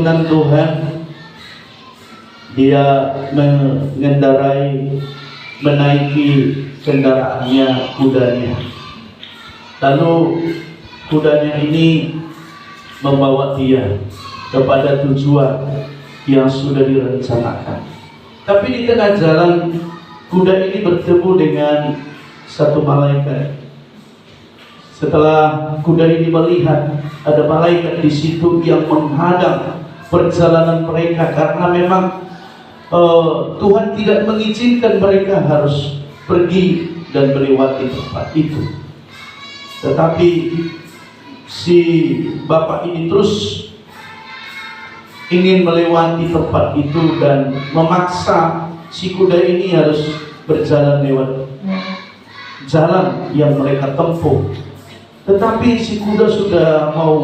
tuntunan Tuhan, dia menaiki kendaraannya, kudanya. Lalu kudanya ini membawa dia kepada tujuan yang sudah direncanakan. Tapi di tengah jalan, kuda ini bertemu dengan satu malaikat. Setelah kuda ini melihat ada malaikat di situ yang menghadang perjalanan mereka, karena memang Tuhan tidak mengizinkan mereka harus pergi dan melewati tempat itu. Tetapi si bapak ini terus ingin melewati tempat itu dan memaksa si kuda ini harus berjalan lewat jalan yang mereka tempuh. Tetapi si kuda sudah mau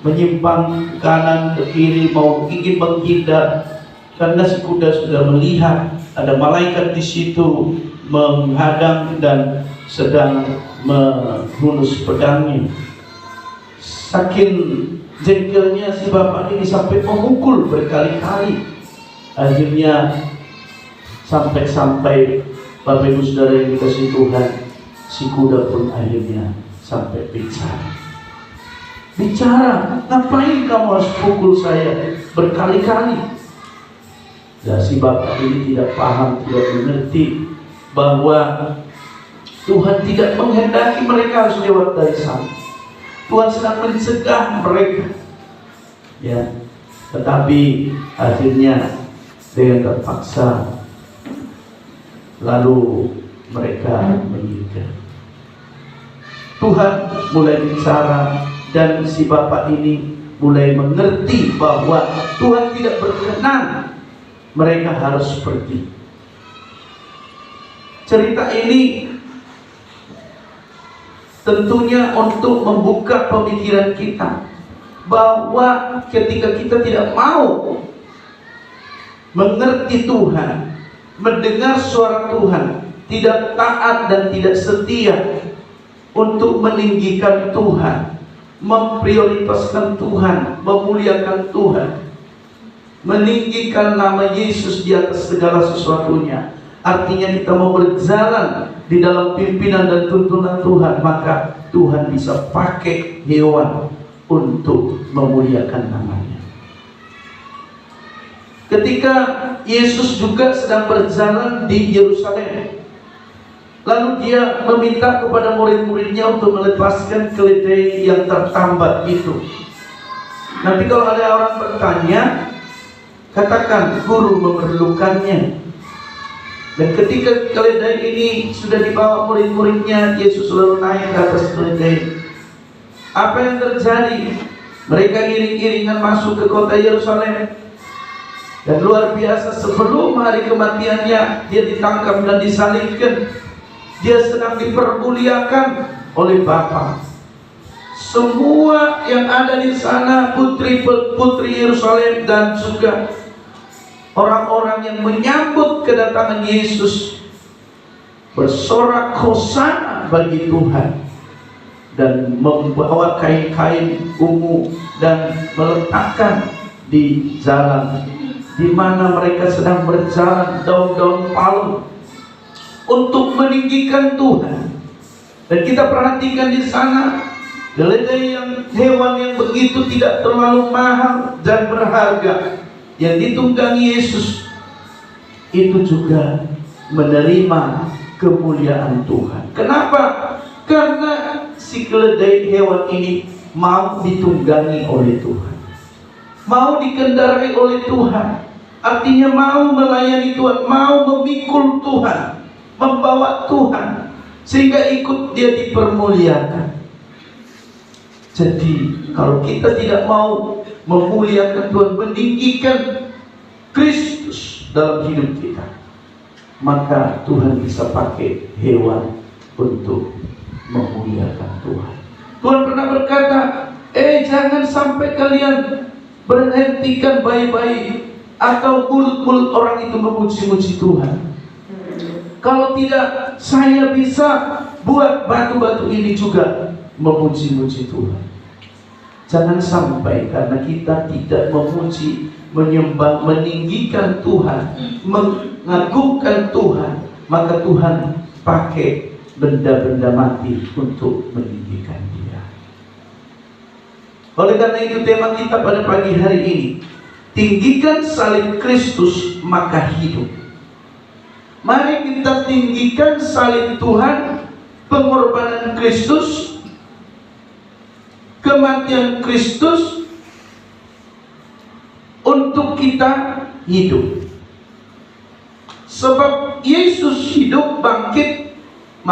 menyimpang ke kanan ke kiri, ingin menghindar, karena si kuda sudah melihat ada malaikat di situ menghadang dan sedang menghunus pedangnya. Saking jengkelnya si bapak ini sampai memukul berkali-kali. Akhirnya sampai Bapak Ibu Saudara yang dikasihi Tuhan, si kuda pun akhirnya sampai bicara, ngapain kamu harus pukul saya berkali-kali? Dan si bapak ini tidak paham, tidak mengerti bahwa Tuhan tidak menghendaki mereka harus lewat dari sana. Tuhan sedang mencegah mereka, ya. Tetapi akhirnya dengan terpaksa, lalu mereka meninggal. Tuhan mulai bicara dan si bapak ini mulai mengerti bahwa Tuhan tidak berkenan mereka harus pergi. Cerita ini tentunya untuk membuka pemikiran kita bahwa ketika kita tidak mau mengerti Tuhan, mendengar suara Tuhan, tidak taat dan tidak setia untuk meninggikan Tuhan, memprioritaskan Tuhan, memuliakan Tuhan, meninggikan nama Yesus di atas segala sesuatunya. Artinya kita mau berjalan di dalam pimpinan dan tuntunan Tuhan, maka Tuhan bisa pakai hewan untuk memuliakan namanya. Ketika Yesus juga sedang berjalan di Yerusalem, lalu dia meminta kepada murid-muridnya untuk melepaskan keledai yang tertambat itu. Nanti kalau ada orang bertanya, katakan guru memerlukannya. Dan ketika keledai ini sudah dibawa murid-muridnya, Yesus lalu naik ke atas keledai. Apa yang terjadi? Mereka iring-iringan masuk ke kota Yerusalem. Dan luar biasa, sebelum hari kematiannya dia ditangkap dan disalibkan. Dia sedang dipermuliakan oleh Bapa. Semua yang ada di sana, putri-putri Yerusalem dan juga orang-orang yang menyambut kedatangan Yesus, bersorak hosana bagi Tuhan, dan membawa kain-kain ungu dan meletakkan di jalan di mana mereka sedang berjalan, daun-daun palem untuk meninggikan Tuhan. Dan kita perhatikan di sana keledai, hewan yang begitu tidak terlalu mahal dan berharga, yang ditunggangi Yesus, itu juga menerima kemuliaan Tuhan. Kenapa? Karena si keledai, hewan ini mau ditunggangi oleh Tuhan, mau dikendarai oleh Tuhan. Artinya mau melayani Tuhan, mau memikul Tuhan, membawa Tuhan, sehingga ikut dia dipermuliakan. Jadi kalau kita tidak mau memuliakan Tuhan, meninggikan Kristus dalam hidup kita, maka Tuhan bisa pakai hewan untuk memuliakan Tuhan. Tuhan pernah berkata, jangan sampai kalian berhentikan bayi-bayi atau mulut-mulut orang itu memuji-muji Tuhan. Kalau tidak, saya bisa buat batu-batu ini juga memuji-muji Tuhan. Jangan sampai karena kita tidak memuji, menyembah, meninggikan Tuhan, mengagungkan Tuhan, maka Tuhan pakai benda-benda mati untuk meninggikan Dia. Oleh karena itu tema kita pada pagi hari ini, tinggikan salib Kristus maka hidup. Mari kita tinggikan salib Tuhan, pengorbanan Kristus, kematian Kristus untuk kita hidup. Sebab Yesus hidup bangkit